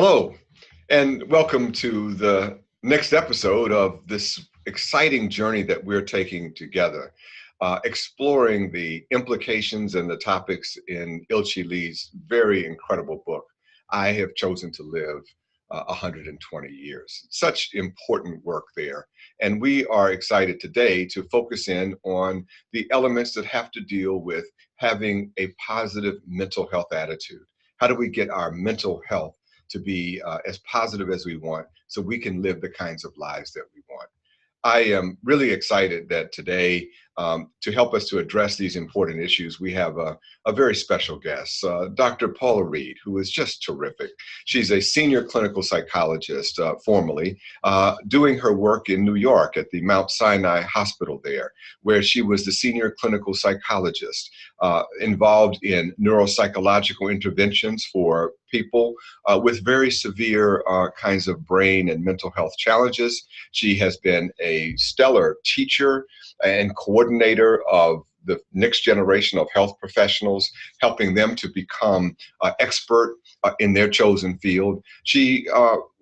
Hello, and welcome to the next episode of this exciting journey that we're taking together, exploring the implications and the topics in Ilchi Lee's very incredible book, I Have Chosen to Live 120 Years. Such important work there. And we are excited today to focus in on the elements that have to deal with having a positive mental health attitude. How do we get our mental health to be as positive as we want so we can live the kinds of lives that we want? I am really excited that today, to help us to address these important issues, we have a very special guest, Dr. Paula Reed, who is just terrific. She's a senior clinical psychologist, formerly, doing her work in New York at the Mount Sinai Hospital there, where she was the senior clinical psychologist involved in neuropsychological interventions for people with very severe kinds of brain and mental health challenges. She has been a stellar teacher and coordinator of the next generation of health professionals, helping them to become expert in their chosen field. She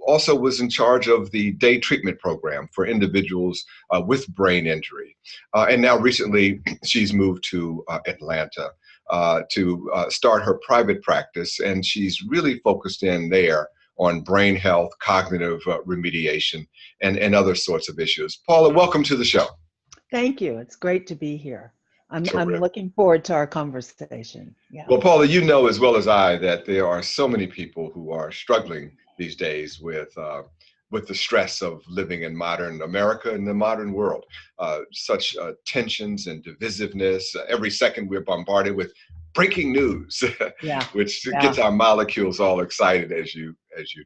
also was in charge of the day treatment program for individuals with brain injury. And now recently, she's moved to Atlanta to start her private practice, and she's really focused in there on brain health, cognitive remediation, and other sorts of issues. Paula, welcome to the show. Thank you. It's great to be here. I'm looking forward to our conversation. Yeah. Well, Paula, you know as well as I that there are so many people who are struggling these days with the stress of living in modern America and the modern world. Such tensions and divisiveness. Every second we're bombarded with breaking news, which gets our molecules all excited, as you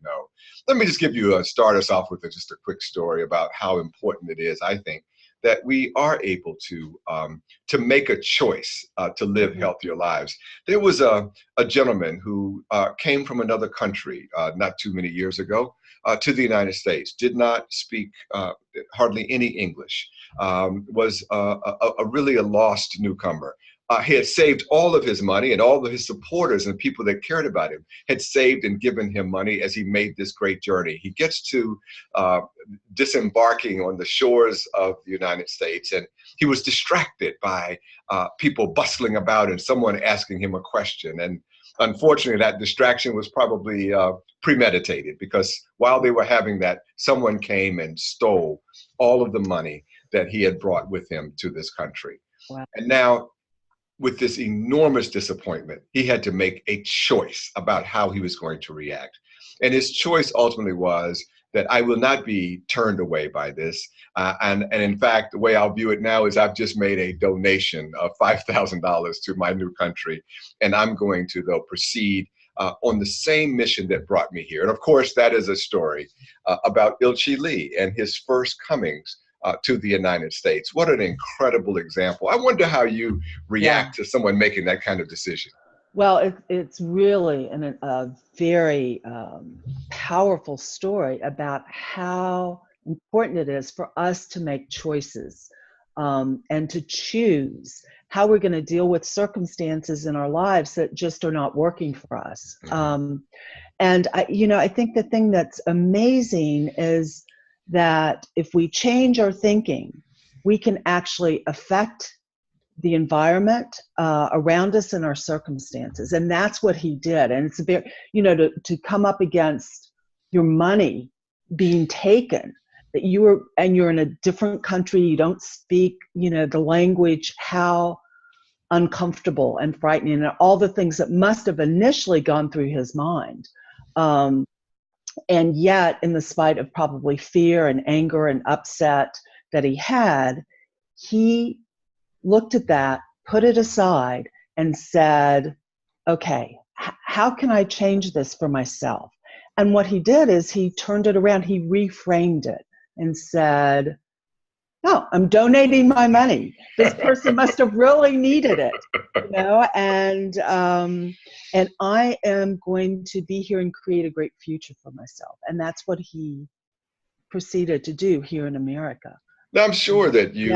know. Let me just start us off with just a quick story about how important it is, I think, that we are able to make a choice to live healthier lives. There was a gentleman who came from another country not too many years ago to the United States, did not speak hardly any English, was really a lost newcomer. He had saved all of his money, and all of his supporters and people that cared about him had saved and given him money as he made this great journey. He gets to disembarking on the shores of the United States, and he was distracted by people bustling about and someone asking him a question. And unfortunately, that distraction was probably premeditated, because while they were having that, someone came and stole all of the money that he had brought with him to this country. Wow. And now, with this enormous disappointment, he had to make a choice about how he was going to react. And his choice ultimately was that I will not be turned away by this. And in fact, the way I'll view it now is I've just made a donation of $5,000 to my new country. And I'm going to, though, proceed on the same mission that brought me here. And of course, that is a story about Ilchi Lee and his first comings to the United States. What an incredible example. I wonder how you react to someone making that kind of decision. Well, it's really a very powerful story about how important it is for us to make choices and to choose how we're going to deal with circumstances in our lives that just are not working for us. And I think the thing that's amazing is that if we change our thinking, we can actually affect the environment around us and our circumstances. And that's what he did. And it's a very, to come up against your money being taken, that you're in a different country, you don't speak, the language, how uncomfortable and frightening, and all the things that must have initially gone through his mind. And yet, in the spite of probably fear and anger and upset that he had, he looked at that, put it aside, and said, okay, how can I change this for myself? And what he did is he turned it around, he reframed it and said, no, I'm donating my money. This person must have really needed it, and I am going to be here and create a great future for myself. And that's what he proceeded to do here in America. Now, I'm sure that you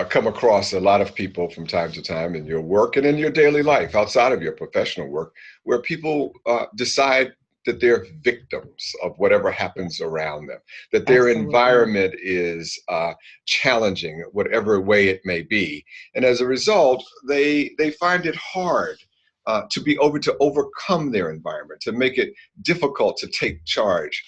come across a lot of people from time to time in your work and in your daily life outside of your professional work, where people decide that they're victims of whatever happens around them, that their Absolutely. environment is challenging, whatever way it may be. And as a result, they find it hard to be able to overcome their environment, to make it difficult to take charge.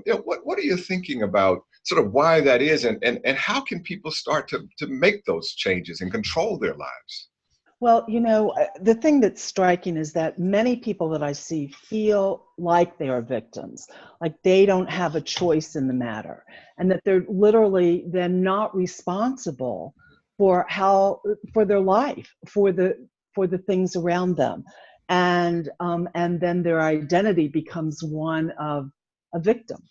What are you thinking about sort of why that is, and how can people start to make those changes and control their lives? Well, the thing that's striking is that many people that I see feel like they are victims, like they don't have a choice in the matter, and that they're literally then not responsible for their life, for the things around them, and then their identity becomes one of a victim.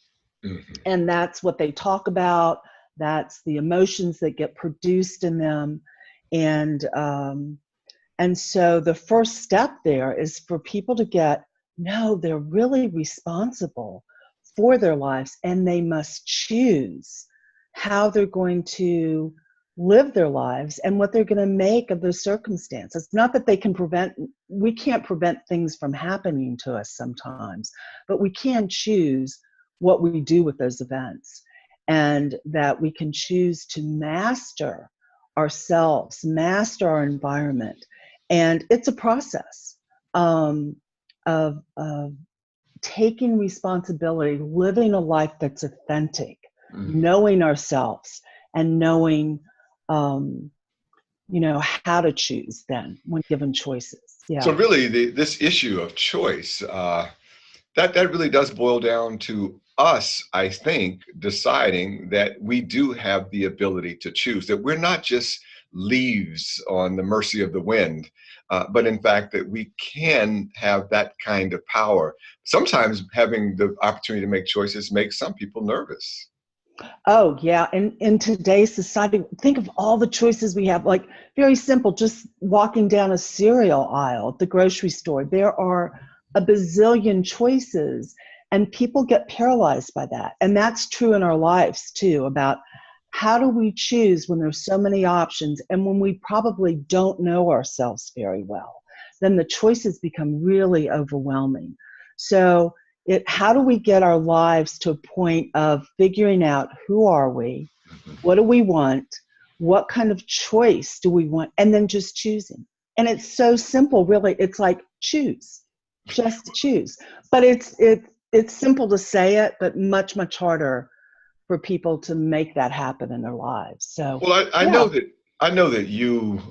Mm-hmm. And that's what they talk about. That's the emotions that get produced in them. And so the first step there is for people to they're really responsible for their lives, and they must choose how they're going to live their lives and what they're going to make of those circumstances. Not that we can't prevent things from happening to us sometimes, but we can choose what we do with those events, and that we can choose to master ourselves, master our environment. And it's a process of taking responsibility, living a life that's authentic, knowing ourselves, and knowing, how to choose then when given choices. Yeah. So really, this issue of choice, that really does boil down to us, I think, deciding that we do have the ability to choose, that we're not just leaves on the mercy of the wind, but in fact that we can have that kind of power. Sometimes having the opportunity to make choices makes some people nervous. Oh, yeah. And in today's society, think of all the choices we have, like very simple, just walking down a cereal aisle at the grocery store. There are a bazillion choices, and people get paralyzed by that. And that's true in our lives too, about how do we choose when there's so many options, and when we probably don't know ourselves very well, then the choices become really overwhelming. So how do we get our lives to a point of figuring out who are we, what do we want, what kind of choice do we want, and then just choosing. And it's so simple, really. It's like just choose. But it's simple to say it, but much, much harder for people to make that happen in their lives. So, well, I know that you,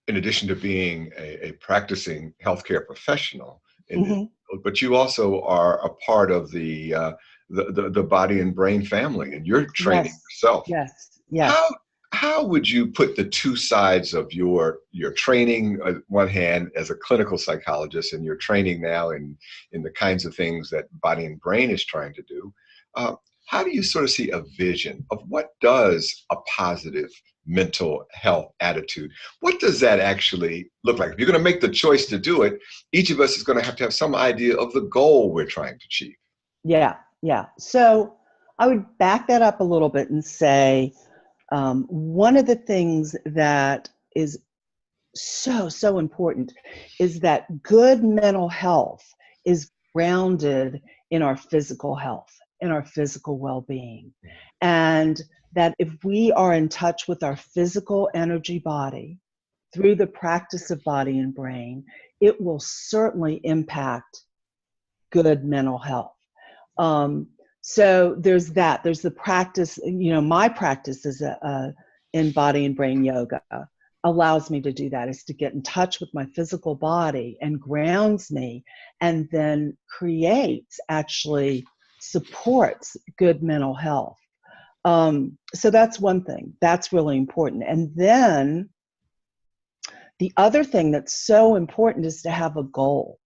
in addition to being a practicing healthcare professional, but you also are a part of the body and brain family, and you're training yourself. Yes. How would you put the two sides of your training, on one hand as a clinical psychologist, and your training now in the kinds of things that body and brain is trying to do? How do you sort of see a vision of what does a positive mental health attitude, what does that actually look like? If you're going to make the choice to do it, each of us is going to have some idea of the goal we're trying to achieve. Yeah. So I would back that up a little bit and say, one of the things that is so important is that good mental health is grounded in our physical health, in our physical well-being. And that if we are in touch with our physical energy body through the practice of body and brain, it will certainly impact good mental health. So there's that. There's the practice, my practice is in body and brain yoga allows me to do that, is to get in touch with my physical body and grounds me, and then actually supports good mental health. So that's one thing. That's really important. And then the other thing that's so important is to have a goal,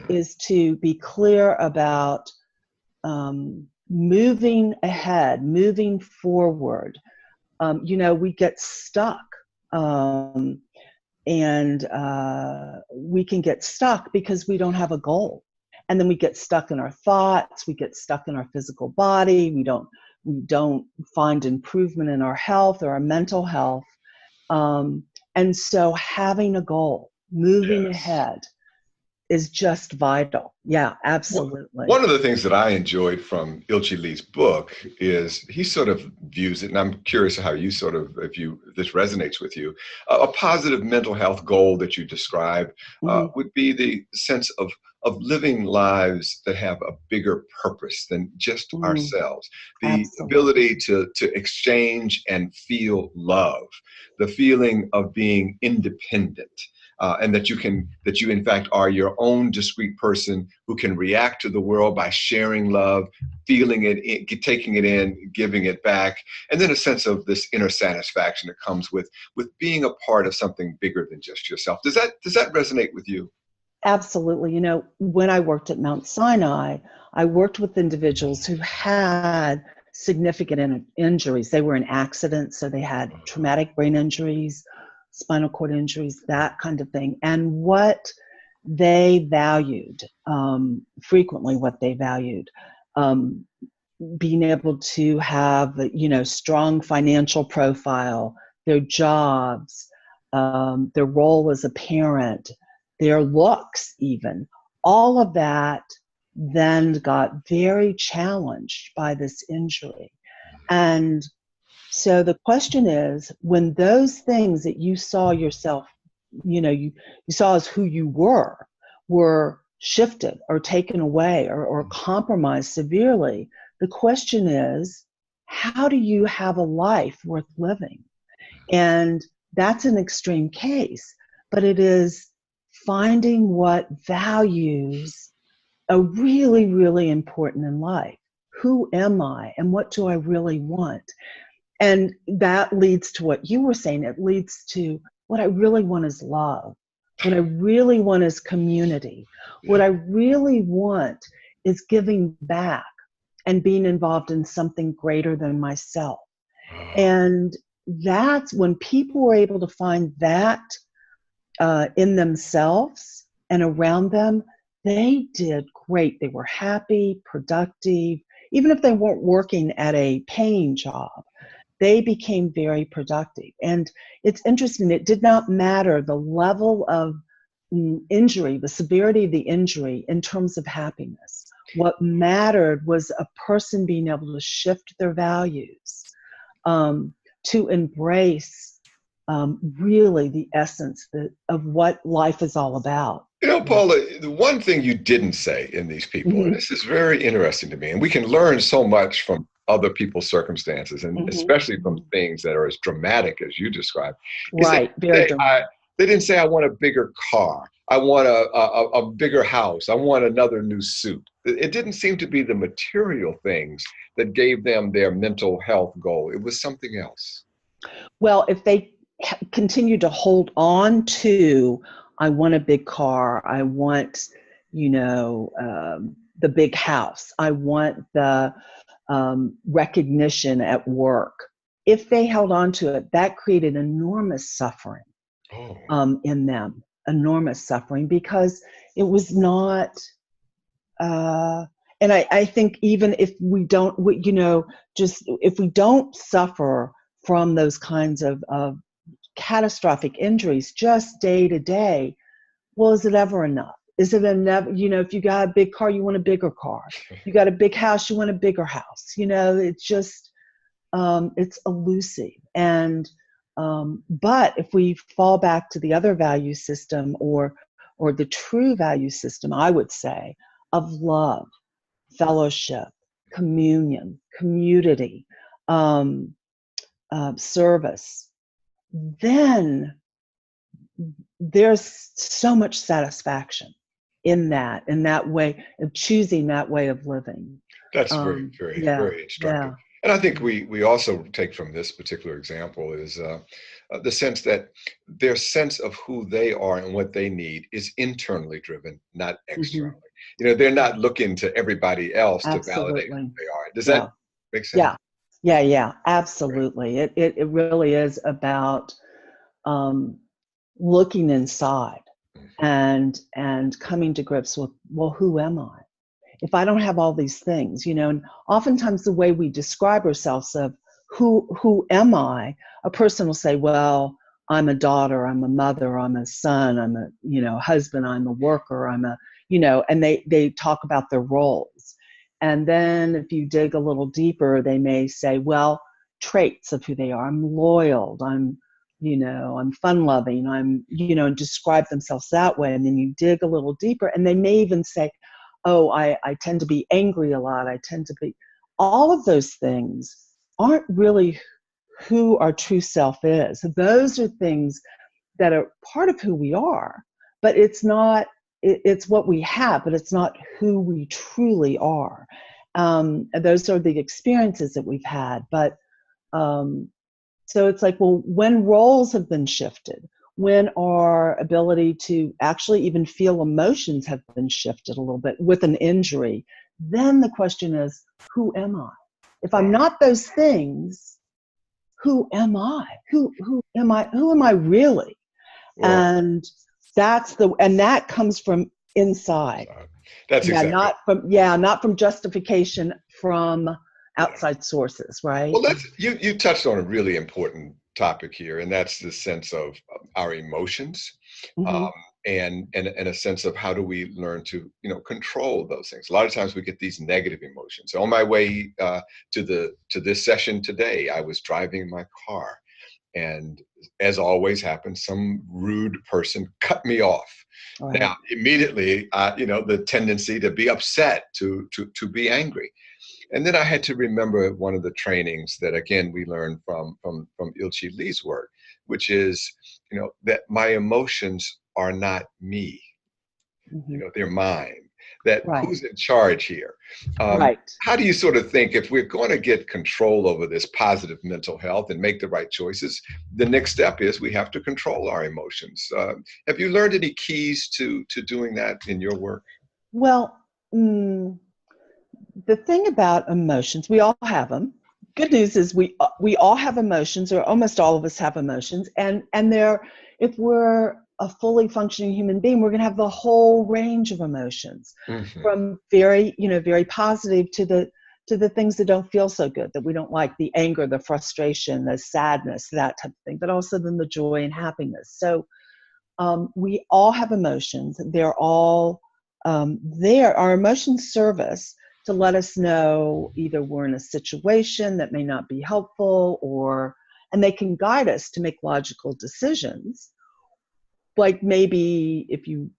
is to be clear about moving ahead, moving forward. We get stuck, and we can get stuck because we don't have a goal. And then we get stuck in our thoughts, we get stuck in our physical body, we don't find improvement in our health or our mental health. And so having a goal, moving ahead, is just vital. Yeah, absolutely. One of the things that I enjoyed from Ilchi Lee's book is he sort of views it, and I'm curious how you sort of, if this resonates with you, a positive mental health goal that you describe would be the sense of living lives that have a bigger purpose than just ourselves. The ability to exchange and feel love, the feeling of being independent. And that you in fact are your own discrete person who can react to the world by sharing love, feeling it, taking it in, giving it back, and then a sense of this inner satisfaction that comes with being a part of something bigger than just yourself. Does that resonate with you? Absolutely. You know, when I worked at Mount Sinai, I worked with individuals who had significant injuries. They were in accidents, so they had traumatic brain injuries, spinal cord injuries, that kind of thing. And what they valued, frequently what they valued, being able to have, strong financial profile, their jobs, their role as a parent, their looks even, all of that then got very challenged by this injury. And so the question is, when those things that you saw yourself, you saw as who you were shifted or taken away or compromised severely, the question is, how do you have a life worth living? And that's an extreme case, but it is finding what values are really, really important in life. Who am I and what do I really want? And that leads to what you were saying. It leads to what I really want is love. What I really want is community. What I really want is giving back and being involved in something greater than myself. And that's when people were able to find that in themselves and around them, they did great. They were happy, productive. Even if they weren't working at a paying job, they became very productive. And it's interesting, it did not matter the level of injury, the severity of the injury in terms of happiness. What mattered was a person being able to shift their values, to embrace really the essence of what life is all about. You know, Paula, the one thing you didn't say in these people, and this is very interesting to me, and we can learn so much from other people's circumstances, and especially from things that are as dramatic as you described. Right, very dramatic. They didn't say, I want a bigger car. I want a bigger house. I want another new suit. It didn't seem to be the material things that gave them their mental health goal. It was something else. Well, if they continue to hold on to, I want a big car, I want, the big house, I want the recognition at work. If they held on to it, that created enormous suffering in them, enormous suffering, because it was not, and I think even if we don't, if we don't suffer from those kinds of catastrophic injuries just day to day, well, is it ever enough? Is it enough? If you got a big car, you want a bigger car. You got a big house, you want a bigger house. It's just, it's elusive. And, but if we fall back to the other value system or the true value system, I would say, of love, fellowship, communion, community, service, then there's so much satisfaction in that way of choosing that way of living. That's very, very, very instructive. Yeah. And I think we also take from this particular example is the sense that their sense of who they are and what they need is internally driven, not externally. They're not looking to everybody else to validate who they are. Does that make sense? Yeah, absolutely. It really is about looking inside and coming to grips with, well, who am I? If I don't have all these things, and oftentimes the way we describe ourselves of who am I, a person will say, well, I'm a daughter, I'm a mother, I'm a son, I'm a, husband, I'm a worker, I'm a, and they talk about their roles. And then if you dig a little deeper, they may say, well, traits of who they are. I'm loyal, I'm fun loving, and describe themselves that way. And then you dig a little deeper and they may even say, oh, I tend to be angry a lot. I tend to be, all of those things aren't really who our true self is. Those are things that are part of who we are, but it's not, it's what we have, but it's not who we truly are. Those are the experiences that we've had. But so it's like, well, when roles have been shifted, when our ability to actually even feel emotions have been shifted a little bit with an injury, then the question is, who am I? If I'm not those things, who am I? Who am I? Who am I really? Wow. And that comes from inside. That's exactly. Not from justification from outside sources, right? Well, you touched on a really important topic here, and that's the sense of our emotions, and a sense of how do we learn to control those things. A lot of times we get these negative emotions. On my way to this session today, I was driving my car, and as always happens, some rude person cut me off. Right. Now, immediately, the tendency to be upset, to be angry. And then I had to remember one of the trainings that, again, we learned from Ilchi Lee's work, which is, that my emotions are not me. They're mine. That right. Who's in charge here? Right. How do you sort of think, if we're going to get control over this positive mental health and make the right choices, the next step is we have to control our emotions. Have you learned any keys to doing that in your work? Well, the thing about emotions, we all have them. Good news is we all have emotions, or almost all of us have emotions, and if we're a fully functioning human being, we're going to have the whole range of emotions, from very very positive to the things that don't feel so good, that we don't like, the anger, the frustration, the sadness, that type of thing, but also then the joy and happiness. So we all have emotions. They're all there. Our emotions serve us to let us know either we're in a situation that may not be helpful, and they can guide us to make logical decisions. Like maybe if you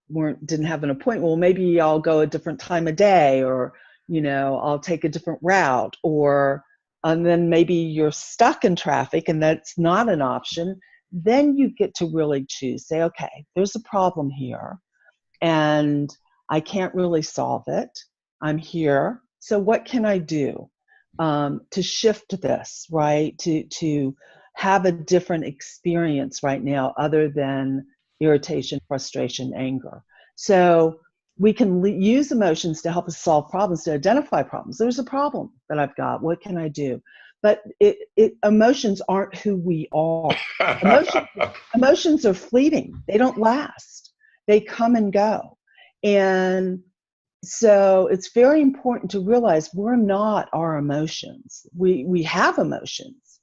didn't have an appointment, well, maybe I'll go a different time of day, or, I'll take a different route, and then maybe you're stuck in traffic and that's not an option. Then you get to really choose, say, okay, there's a problem here and I can't really solve it. I'm here. So what can I do to shift this, right? To have a different experience right now other than irritation, frustration, anger. So we can use emotions to help us solve problems, to identify problems. There's a problem that I've got. What can I do? But emotions aren't who we are. Emotions are fleeting. They don't last. They come and go. And so it's very important to realize we're not our emotions. We have emotions,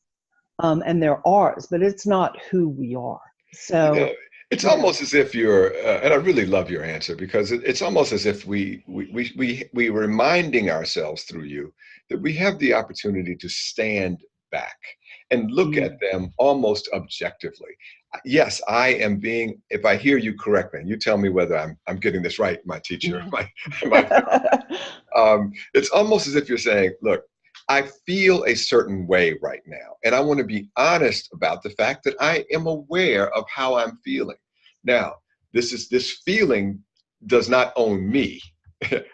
and they're ours, but it's not who we are. So it's almost as if you're, and I really love your answer, because it's almost as if we reminding ourselves through you that we have the opportunity to stand back and look at them almost objectively. Yes, I am being, if I hear you correctly, and you tell me whether I'm getting this right, my teacher, it's almost as if you're saying, look, I feel a certain way right now, and I want to be honest about the fact that I am aware of how I'm feeling. Now, this feeling does not own me.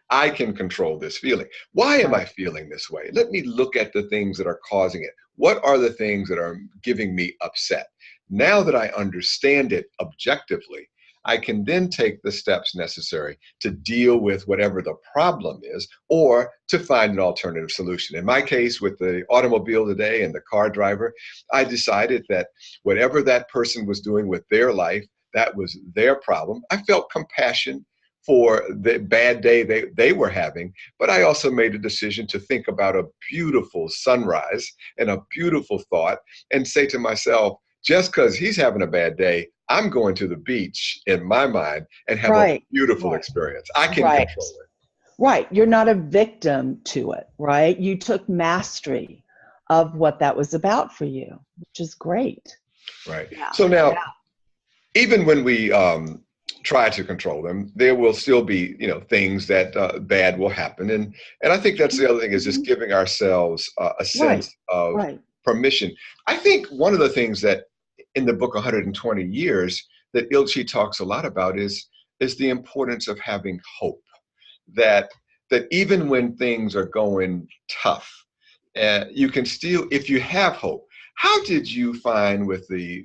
I can control this feeling. Why am I feeling this way? Let me look at the things that are causing it. What are the things that are giving me upset? Now that I understand it objectively, I can then take the steps necessary to deal with whatever the problem is, or to find an alternative solution. In my case, with the automobile today and the car driver, I decided that whatever that person was doing with their life, that was their problem. I felt compassion for the bad day they were having, but I also made a decision to think about a beautiful sunrise and a beautiful thought and say to myself, just because he's having a bad day, I'm going to the beach in my mind and have Right. a beautiful Right. experience. I can Right. control it. Right. You're not a victim to it, right? You took mastery of what that was about for you, which is great. Right. Yeah. So now, even when we try to control them, there will still be, things that bad will happen. And I think that's the other thing, is just giving ourselves a sense of permission. I think one of the things that in the book 120 Years that Ilchi talks a lot about is the importance of having hope. That even when things are going tough, you can still, if you have hope. How did you find with the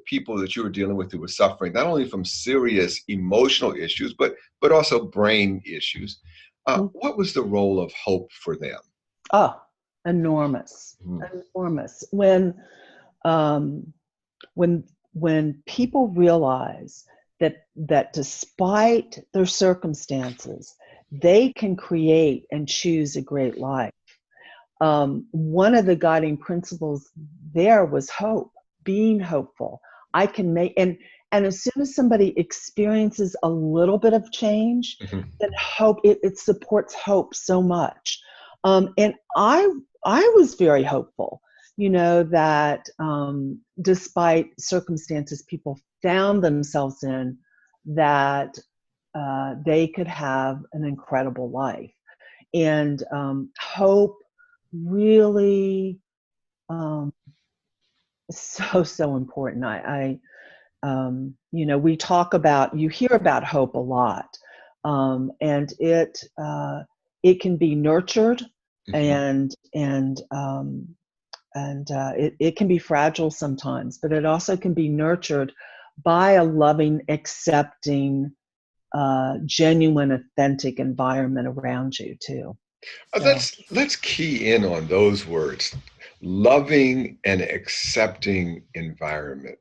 people that you were dealing with who were suffering, not only from serious emotional issues, but also brain issues? What was the role of hope for them? Oh, enormous, enormous. When people realize that despite their circumstances, they can create and choose a great life. One of the guiding principles there was hope, being hopeful. I can make, and as soon as somebody experiences a little bit of change, then hope, it supports hope so much. And I was very hopeful, that despite circumstances people found themselves in, that they could have an incredible life. And hope really is so important. We talk about, you hear about hope a lot, and it can be nurtured, and it can be fragile sometimes, but it also can be nurtured by a loving, accepting, genuine, authentic environment around you too. So. Let's key in on those words. Loving and accepting environment.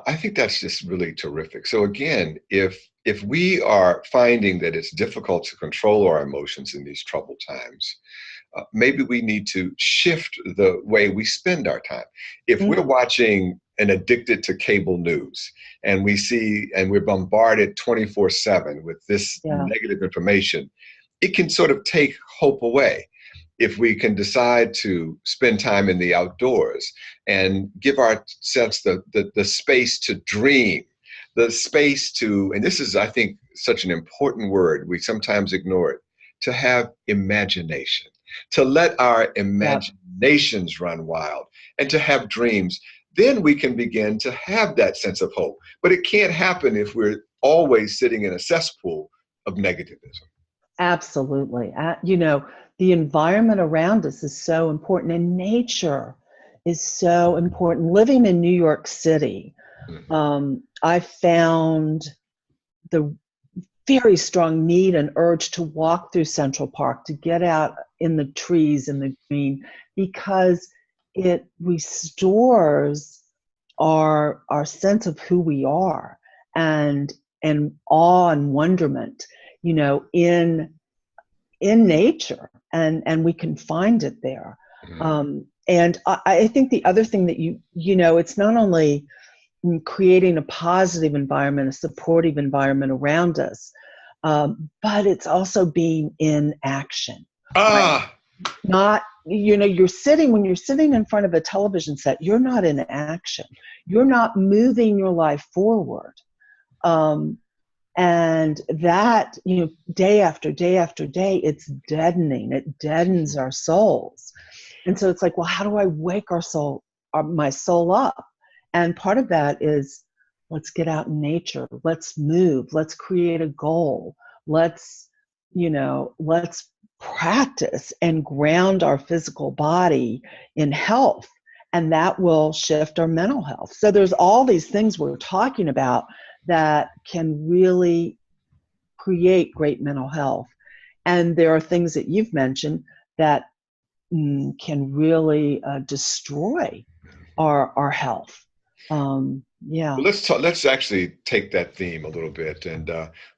I think that's just really terrific. So again, if we are finding that it's difficult to control our emotions in these troubled times, maybe we need to shift the way we spend our time. If we're watching and addicted to cable news, and we're bombarded 24/7 with this negative information, it can sort of take hope away. If we can decide to spend time in the outdoors and give ourselves the space to dream, the space to, and this is, I think, such an important word, we sometimes ignore it, to have imagination, to let our imaginations run wild, and to have dreams, then we can begin to have that sense of hope. But it can't happen if we're always sitting in a cesspool of negativism. Absolutely. The environment around us is so important, and nature is so important. Living in New York City, I found the very strong need and urge to walk through Central Park, to get out in the trees and the green, because it restores our sense of who we are, and awe and wonderment, in nature, and we can find it there. And I think the other thing that it's not only creating a positive environment, a supportive environment around us, but it's also being in action. Right? Not, when you're sitting in front of a television set, you're not in action. You're not moving your life forward. And that, day after day after day, it's deadening. It deadens our souls. And so it's like, well, how do I wake my soul up? And part of that is, let's get out in nature. Let's move. Let's create a goal. Let's practice and ground our physical body in health. And that will shift our mental health. So there's all these things we're talking about that can really create great mental health. And there are things that you've mentioned that can really destroy our health. Let's actually take that theme a little bit. And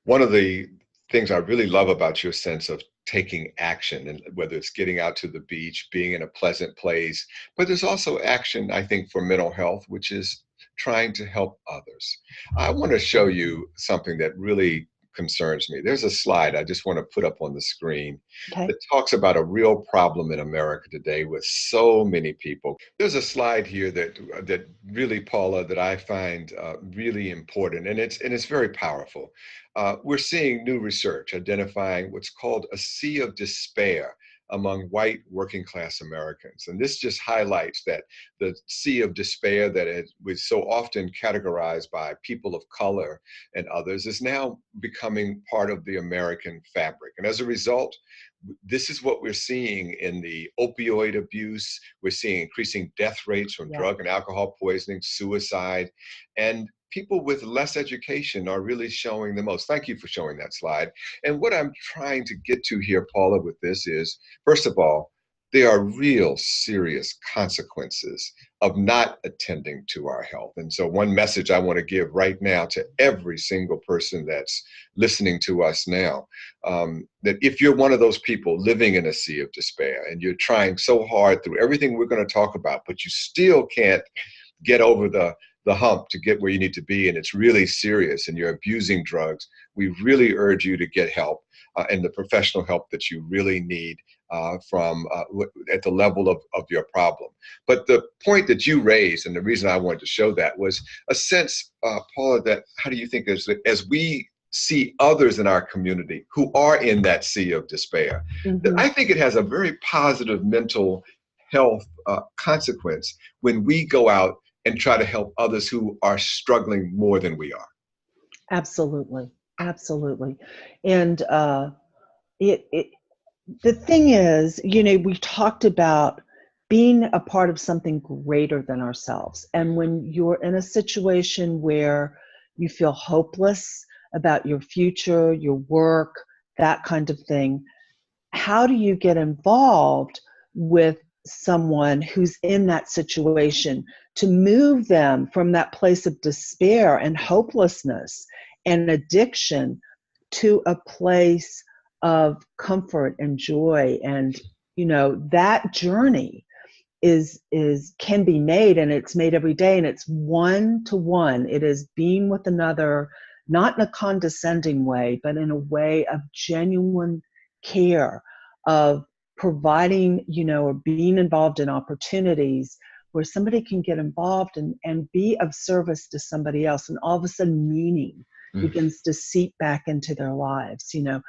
one of the things I really love about your sense of taking action, and whether it's getting out to the beach, being in a pleasant place, but there's also action, I think, for mental health, which is trying to help others. I want to show you something that really concerns me. There's a slide I just want to put up on the screen Okay. that talks about a real problem in America today with so many people. There's a slide here that really, Paula, that I find really important, and it's very powerful. We're seeing new research identifying what's called a sea of despair among white working class Americans. And this just highlights that the sea of despair that was so often categorized by people of color and others is now becoming part of the American fabric. And as a result, this is what we're seeing in the opioid abuse. We're seeing increasing death rates from drug and alcohol poisoning, suicide, and people with less education are really showing the most. Thank you for showing that slide. And what I'm trying to get to here, Paula, with this is, first of all, there are real serious consequences of not attending to our health. And so one message I want to give right now to every single person that's listening to us now, that if you're one of those people living in a sea of despair and you're trying so hard through everything we're going to talk about, but you still can't get over the hump to get where you need to be, and it's really serious, and you're abusing drugs, we really urge you to get help and the professional help that you really need from at the level of your problem. But the point that you raised, and the reason I wanted to show that, was a sense, Paula, that how do you think as we see others in our community who are in that sea of despair, that I think it has a very positive mental health consequence when we go out and try to help others who are struggling more than we are. Absolutely. Absolutely. And the thing is, we talked about being a part of something greater than ourselves. And when you're in a situation where you feel hopeless about your future, your work, that kind of thing, how do you get involved with someone who's in that situation to move them from that place of despair and hopelessness and addiction to a place of comfort and joy? And that journey can be made, and it's made every day, and it's one-to-one. It is being with another, not in a condescending way, but in a way of genuine care, of providing, or being involved in opportunities where somebody can get involved and be of service to somebody else. And all of a sudden meaning begins to seep back into their lives. Now,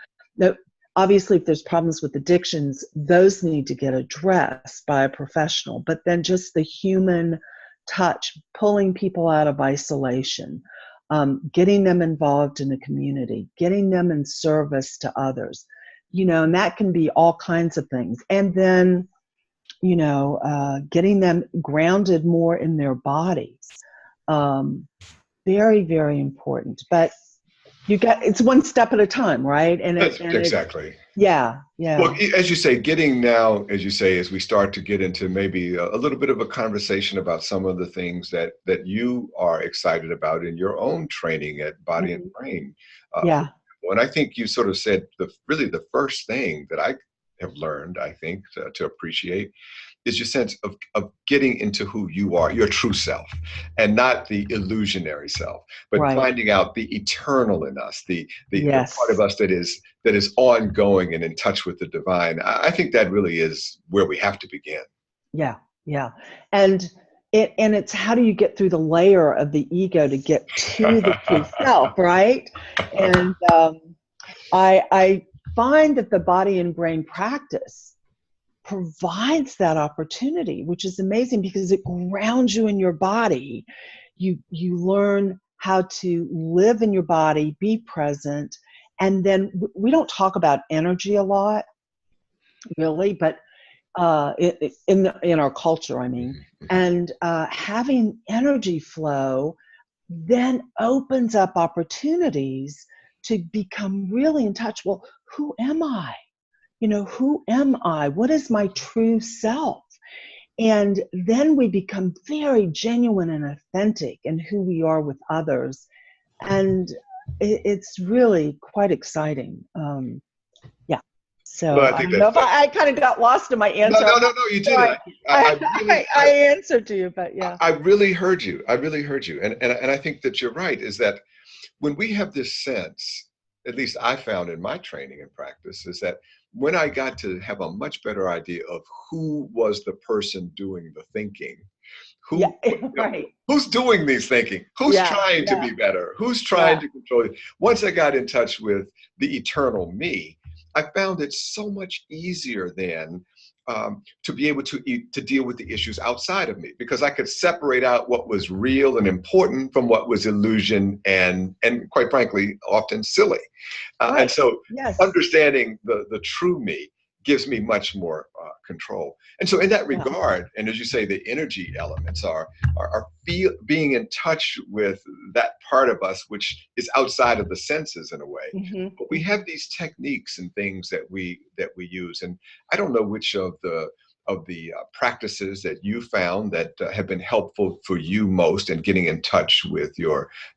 obviously, if there's problems with addictions, those need to get addressed by a professional. But then just the human touch, pulling people out of isolation, getting them involved in the community, getting them in service to others, and that can be all kinds of things. And then, getting them grounded more in their bodies. Very, very important. But it's one step at a time, right? Exactly. Yeah. Well, as you say, as we start to get into maybe a little bit of a conversation about some of the things that you are excited about in your own training at Body and Brain. And I think you sort of said the first thing that I have learned, I think, to appreciate is your sense of getting into who you are, your true self, and not the illusionary self, but finding out the eternal in us, the part of us that is ongoing and in touch with the divine. I think that really is where we have to begin. Yeah. And it's how do you get through the layer of the ego to get to the true self, right? And I find that the body and brain practice provides that opportunity, which is amazing because it grounds you in your body. You learn how to live in your body, be present, and then we don't talk about energy a lot, really, but in our culture, I mean, and having energy flow then opens up opportunities to become really in touch. Well, who am I? Who am I? What is my true self? And then we become very genuine and authentic in who we are with others. And it's really quite exciting. Yeah. So Well, I don't know if I kind of got lost in my answer. No, you didn't. I answered to you, but yeah. I really heard you. And I think that you're right, is that when we have this sense, at least I found in my training and practice, is that when I got to have a much better idea of who was the person doing the thinking, who's doing these thinking, who's trying to be better, who's trying to control it. Once I got in touch with the eternal me, I found it so much easier then to be able to deal with the issues outside of me, because I could separate out what was real and important from what was illusion and quite frankly, often silly. And so understanding the true me gives me much more control. And so in that regard, and as you say, the energy elements are being in touch with that part of us which is outside of the senses in a way. Mm-hmm. But we have these techniques and things that we use, and I don't know which of the practices that you found that have been helpful for you most in getting in touch with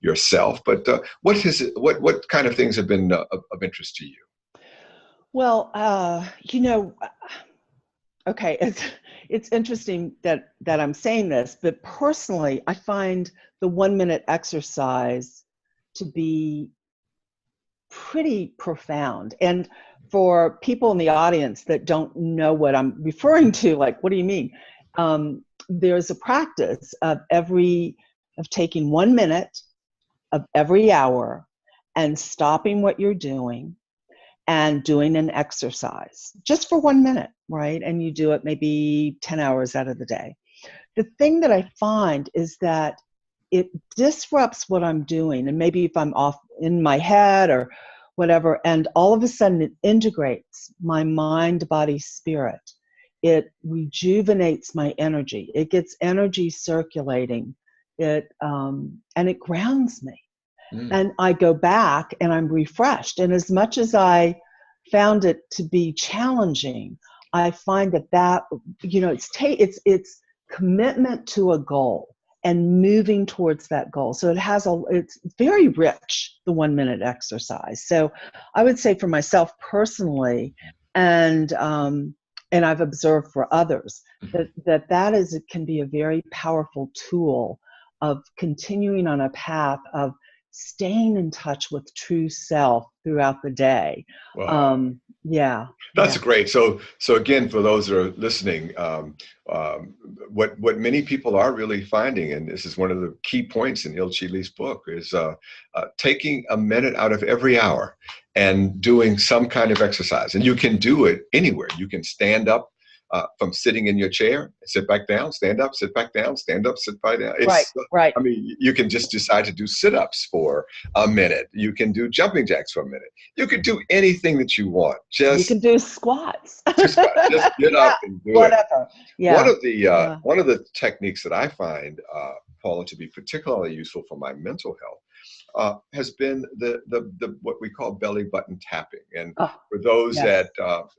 yourself. But what kind of things have been of interest to you? Well, okay, it's interesting that I'm saying this, but personally, I find the 1 minute exercise to be pretty profound. And for people in the audience that don't know what I'm referring to, like, what do you mean? There's a practice of taking 1 minute of every hour and stopping what you're doing and doing an exercise just for 1 minute, right? And you do it maybe 10 hours out of the day. The thing that I find is that it disrupts what I'm doing. And maybe if I'm off in my head or whatever, and all of a sudden it integrates my mind, body, spirit. It rejuvenates my energy. It gets energy circulating. And it grounds me. And I go back and I'm refreshed. And as much as I found it to be challenging, I find that it's commitment to a goal and moving towards that goal. So it's very rich, the 1 minute exercise. So I would say for myself personally, and I've observed for others, that it can be a very powerful tool of continuing on a path of staying in touch with true self throughout the day. Wow. That's great. So again, for those that are listening, what many people are really finding, and this is one of the key points in Il Chili's book, is taking a minute out of every hour and doing some kind of exercise. And you can do it anywhere. You can stand up from sitting in your chair, sit back down, stand up, sit back down, stand up, sit back down. Right. I mean, you can just decide to do sit-ups for a minute. You can do jumping jacks for a minute. You can do anything that you want. You can do squats. Just get up and do whatever. it. Yeah. One of the techniques that I find, Paula, to be particularly useful for my mental health has been the what we call belly button tapping. And for those that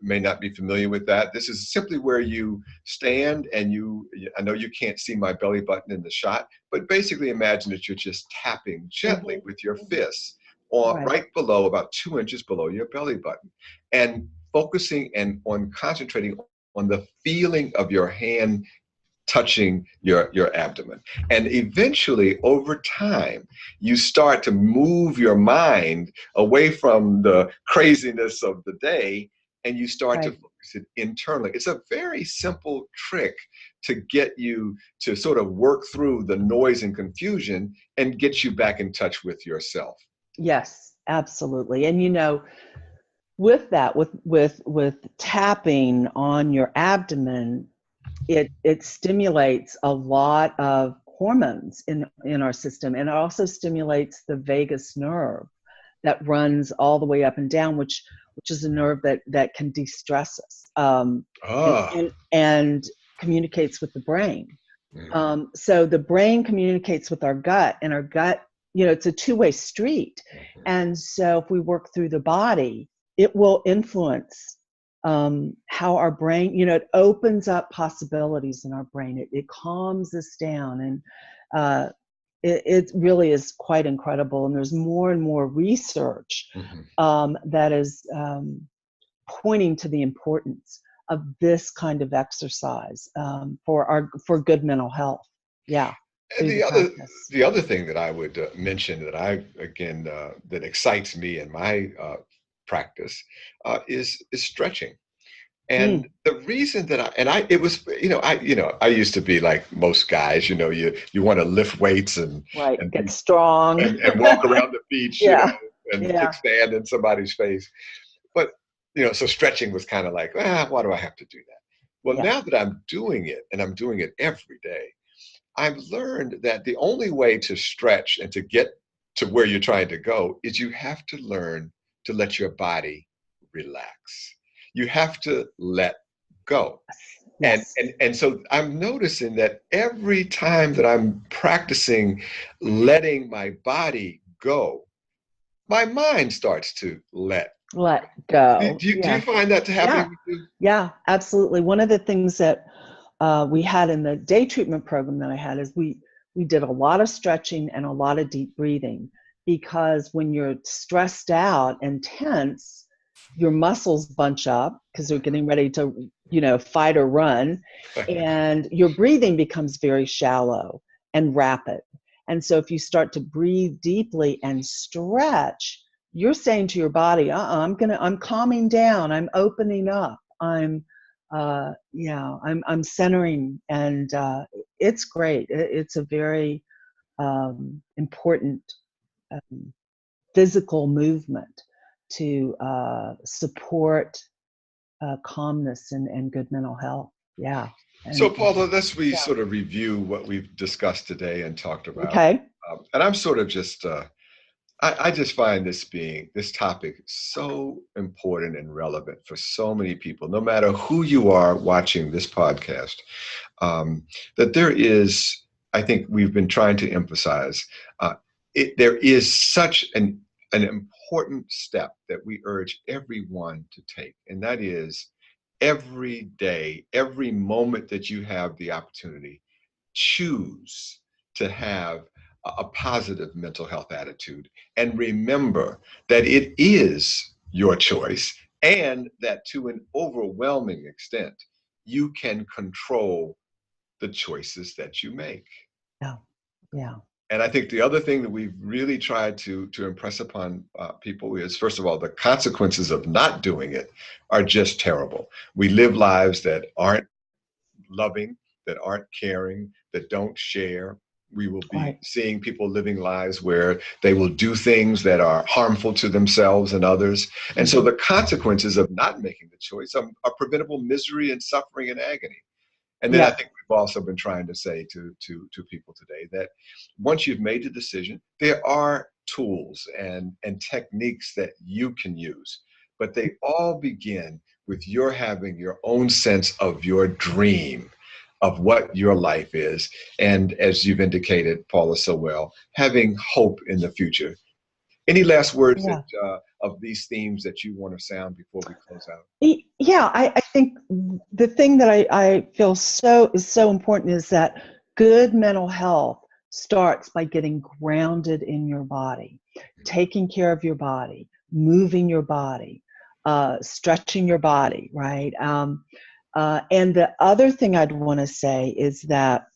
may not be familiar with that, this is simply where you stand and I know you can't see my belly button in the shot, but basically imagine that you're just tapping gently with your fists right below, about 2 inches below your belly button, and focusing on concentrating on the feeling of your hand touching your abdomen. And eventually, over time, you start to move your mind away from the craziness of the day, and you start to focus it internally. It's a very simple trick to get you to sort of work through the noise and confusion and get you back in touch with yourself. Yes, absolutely. And with that, with tapping on your abdomen, it stimulates a lot of hormones in our system, and it also stimulates the vagus nerve that runs all the way up and down, which is a nerve that can de-stress us and communicates with the brain. So the brain communicates with our gut, and our gut, it's a two-way street. And so if we work through the body, it will influence how our brain, it opens up possibilities in our brain. It calms us down. And it really is quite incredible. And there's more and more research that is pointing to the importance of this kind of exercise for good mental health. Yeah. And the other thing that I would mention that that excites me in my practice is stretching. And the reason that I used to be like most guys, you want to lift weights and get strong and walk around the beach, and kickstand in somebody's face. But, so stretching was kind of like, why do I have to do that? Well, now that I'm doing it, and I'm doing it every day, I've learned that the only way to stretch and to get to where you're trying to go is you have to learn to let your body relax. You have to let go. Yes. And so I'm noticing that every time that I'm practicing letting my body go, my mind starts to let go. Do you find that to happen with you? Yeah, absolutely. One of the things that we had in the day treatment program that I had is we did a lot of stretching and a lot of deep breathing, because when you're stressed out and tense, your muscles bunch up because they're getting ready to, fight or run, and your breathing becomes very shallow and rapid. And so if you start to breathe deeply and stretch, you're saying to your body, I'm calming down, I'm opening up, I'm centering, and it's great. It's a very important physical movement to support calmness and good mental health. Yeah. So, Paula, let's sort of review what we've discussed today and talked about. Okay. And I'm sort of just, I just find this topic so important and relevant for so many people, no matter who you are watching this podcast, that there is, I think we've been trying to emphasize, there is such an important step that we urge everyone to take, and that is every day, every moment that you have the opportunity, choose to have a positive mental health attitude. And remember that it is your choice, and that to an overwhelming extent, you can control the choices that you make. Yeah. And I think the other thing that we've really tried to impress upon people is, first of all, the consequences of not doing it are just terrible. We live lives that aren't loving, that aren't caring, that don't share. We will be seeing people living lives where they will do things that are harmful to themselves and others. And so the consequences of not making the choice are preventable misery and suffering and agony. And then I think we've also been trying to say to people today that once you've made the decision, there are tools and techniques that you can use, but they all begin with your having your own sense of your dream of what your life is. And as you've indicated, Paula, so well, having hope in the future. Any last words of these themes that you want to sound before we close out? Yeah, I think the thing that I feel is so important is that good mental health starts by getting grounded in your body, taking care of your body, moving your body, stretching your body, right? And the other thing I'd want to say is that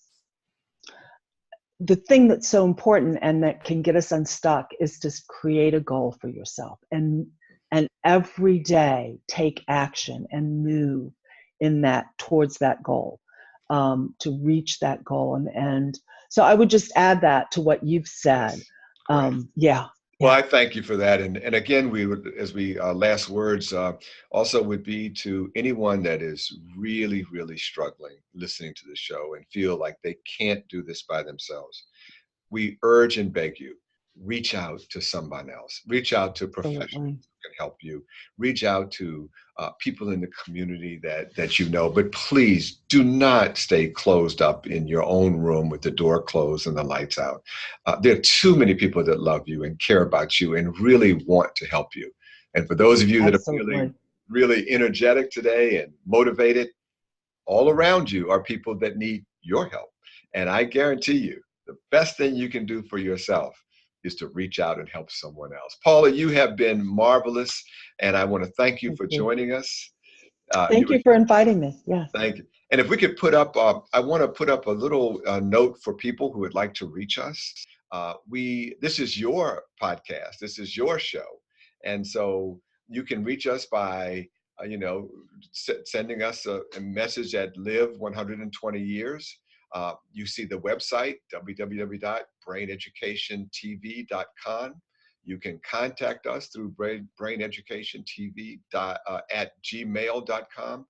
the thing that's so important and that can get us unstuck is to create a goal for yourself, and every day take action and move in that towards that goal, to reach that goal. And so I would just add that to what you've said. Well, I thank you for that. And again, we would, as we last words also would be to anyone that is really, really struggling listening to the show and feel like they can't do this by themselves. We urge and beg you, reach out to someone else, reach out to professionals who can help you, reach out to people in the community that you know, but please do not stay closed up in your own room with the door closed and the lights out. There are too many people that love you and care about you and really want to help you. And for those of you that are feeling really energetic today and motivated, all around you are people that need your help. And I guarantee you, the best thing you can do for yourself is to reach out and help someone else. Paula, you have been marvelous, and I want to thank you for joining us. Thank you for inviting me. Yeah. Thank you. And if we could put up, I want to put up a little note for people who would like to reach us. This is your podcast. This is your show. And so you can reach us by, sending us a message at Live 120 Years. You see the website, www.braineducationtv.com. You can contact us through braineducationtv at gmail.com.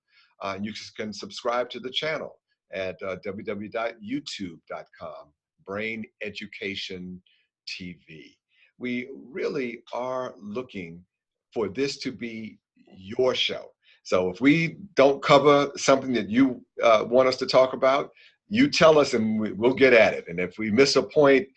You can subscribe to the channel at www.youtube.com, Brain Education TV. We really are looking for this to be your show. So if we don't cover something that you want us to talk about, you tell us and we'll get at it. And if we miss a point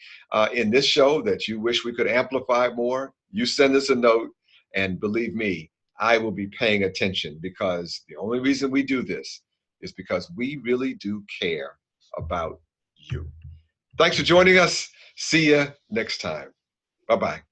in this show that you wish we could amplify more, you send us a note, and believe me, I will be paying attention, because the only reason we do this is because we really do care about you. Thanks for joining us. See you next time. Bye-bye.